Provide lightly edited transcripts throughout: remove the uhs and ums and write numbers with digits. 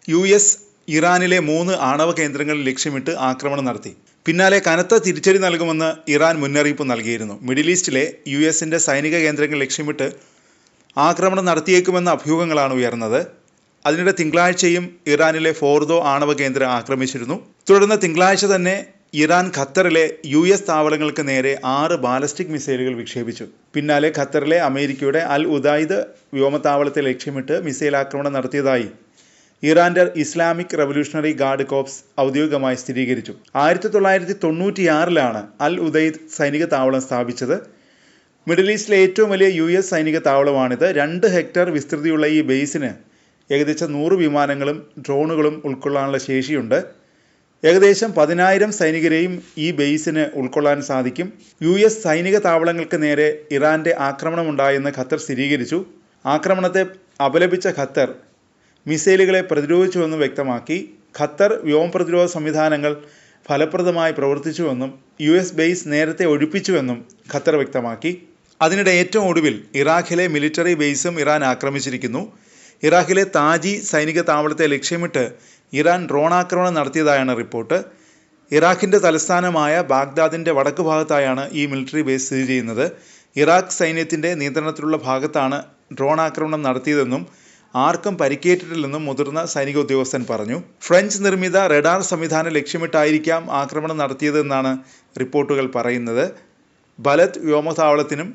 US ഇറാനിലെ 3 ആണവ കേന്ദ്രങ്ങൾ ലക്ഷ്യമിട്ട് ആക്രമണം നടത്തി. പിന്നാലെ കനത്ത തിരിച്ചടി നൽകുമെന്ന് ഇറാൻ മുന്നറിയിപ്പ് നൽകിയിരുന്നു. മിഡിൽ ഈസ്റ്റിലെ USന്റെ സൈനിക കേന്ദ്രങ്ങൾ ലക്ഷ്യമിട്ട് ആക്രമണം നടത്തിയേക്കുമെന്ന അഭ്യൂഹങ്ങളാണ് ഉയർന്നത്. അതിനിടെ തിങ്കളാഴ്ചയും ഇറാനിലെ ഫോർദോ ആണവ കേന്ദ്രം ആക്രമിച്ചിരുന്നു. തുടർന്ന് തിങ്കളാഴ്ച തന്നെ ഇറാൻ ഖത്തറിലെ US താവളങ്ങൾക്ക് നേരെ 6 ബാലിസ്റ്റിക് മിസൈലുകൾ വിക്ഷേപിച്ചു. പിന്നാലെ ഖത്തറിലെ അമേരിക്കയുടെ അൽ ഉദൈദ് വ്യോമതാവളത്തെ ലക്ഷ്യമിട്ട് മിസൈൽ ആക്രമണം നടത്തിയതായി ഇറാന്റെ ഇസ്ലാമിക് റവല്യൂഷണറി ഗാർഡ് കോർപ്സ് ഔദ്യോഗികമായി സ്ഥിരീകരിച്ചു. 1996 അൽ ഉദൈദ് സൈനിക താവളം സ്ഥാപിച്ചത്. മിഡിൽ ഈസ്റ്റിലെ ഏറ്റവും വലിയ US സൈനിക താവളമാണിത്. 2 ഹെക്ടർ വിസ്തൃതിയുള്ള ഈ ബേസിന് ഏകദേശം 100 വിമാനങ്ങളും ഡ്രോണുകളും ഉൾക്കൊള്ളാനുള്ള ശേഷിയുണ്ട്. ഏകദേശം 10,000 സൈനികരെയും ഈ ബേസിന് ഉൾക്കൊള്ളാൻ സാധിക്കും. US സൈനിക താവളങ്ങൾക്ക് നേരെ ഇറാന്റെ ആക്രമണമുണ്ടായെന്ന് ഖത്തർ സ്ഥിരീകരിച്ചു. ആക്രമണത്തെ അപലപിച്ച ഖത്തർ മിസൈലുകളെ പ്രതിരോധിച്ചുവെന്നും വ്യക്തമാക്കി. ഖത്തർ വ്യോമ പ്രതിരോധ സംവിധാനങ്ങൾ ഫലപ്രദമായി പ്രവർത്തിച്ചുവെന്നും US ബേസ് നേരത്തെ ഒഴിപ്പിച്ചുവെന്നും ഖത്തർ വ്യക്തമാക്കി. അതിനിടെ ഏറ്റവും ഒടുവിൽ ഇറാഖിലെ മിലിറ്ററി ബേസും ഇറാൻ ആക്രമിച്ചിരിക്കുന്നു. ഇറാഖിലെ താജി സൈനിക താവളത്തെ ലക്ഷ്യമിട്ട് ഇറാൻ ഡ്രോൺ ആക്രമണം നടത്തിയതായാണ് റിപ്പോർട്ട്. ഇറാഖിൻ്റെ തലസ്ഥാനമായ ബാഗ്ദാദിൻ്റെ വടക്ക് ഭാഗത്തായാണ് ഈ മിലിറ്ററി ബേസ് സ്ഥിതി ചെയ്യുന്നത്. ഇറാഖ് സൈന്യത്തിൻ്റെ നിയന്ത്രണത്തിലുള്ള ഭാഗത്താണ് ഡ്രോൺ ആക്രമണം നടത്തിയതെന്നും ആർക്കും പരിക്കേറ്റിട്ടില്ലെന്നും മുതിർന്ന സൈനിക ഉദ്യോഗസ്ഥൻ പറഞ്ഞു. ഫ്രഞ്ച് നിർമ്മിത റഡാർ സംവിധാനം ലക്ഷ്യമിട്ടായിരിക്കാം ആക്രമണം നടത്തിയതെന്നാണ് റിപ്പോർട്ടുകൾ പറയുന്നത്. ബലത് വ്യോമതാവളത്തിനും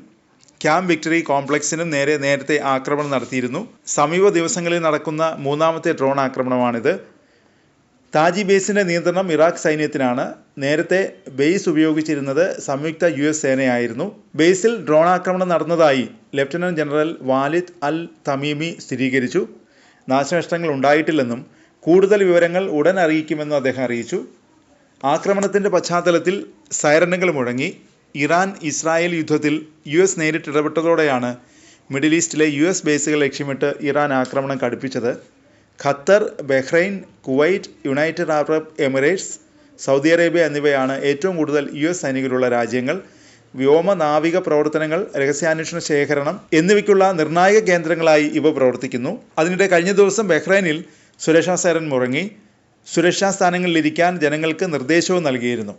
ക്യാമ്പ് വിക്ടറി കോംപ്ലക്സിനും നേരത്തെ ആക്രമണം നടത്തിയിരുന്നു. സമീപ ദിവസങ്ങളിൽ നടക്കുന്ന 3ാമത്തെ ഡ്രോൺ ആക്രമണമാണിത്. താജി ബേസിൻ്റെ നിയന്ത്രണം ഇറാഖ് സൈന്യത്തിനാണ്. നേരത്തെ ബേസ് ഉപയോഗിച്ചിരുന്നത് സംയുക്ത US സേനയായിരുന്നു. ബേസിൽ ഡ്രോൺ ആക്രമണം നടന്നതായി ലഫ്റ്റനന്റ് ജനറൽ വാലിദ് അൽ തമീമി സ്ഥിരീകരിച്ചു. നാശനഷ്ടങ്ങൾ ഉണ്ടായിട്ടില്ലെന്നും കൂടുതൽ വിവരങ്ങൾ ഉടൻ അറിയിക്കുമെന്നും അദ്ദേഹം അറിയിച്ചു. ആക്രമണത്തിൻ്റെ പശ്ചാത്തലത്തിൽ സൈറനുകൾ മുഴങ്ങി. ഇറാൻ ഇസ്രായേൽ യുദ്ധത്തിൽ US നേരിട്ട് ഇടപെട്ടതോടെയാണ് മിഡിൽ ഈസ്റ്റിലെ US ബേസുകൾ ലക്ഷ്യമിട്ട് ഇറാൻ ആക്രമണം കടുപ്പിച്ചത്. Qatar, Bahrain, Kuwait, United Arab Emirates, Saudi Arabia എന്നിവയാണ് ഏറ്റവും കൂടുതൽ US സൈനികരുള്ള രാജ്യങ്ങൾ. വ്യോമ നാവിക പ്രവർത്തനങ്ങൾ, രഹസ്യാന്വേഷണ ശേഖരണം എന്നിവയ്ക്കുള്ള നിർണായക കേന്ദ്രങ്ങളായി ഇവ പ്രവർത്തിക്കുന്നു. അതിനിടെ കഴിഞ്ഞ ദിവസം ബഹ്റൈനിൽ സുരക്ഷാ സൈറൻ മുഴങ്ങി. സുരക്ഷാ സ്ഥാനങ്ങളിലിരിക്കാൻ ജനങ്ങൾക്ക് നിർദ്ദേശവും നൽകിയിരുന്നു.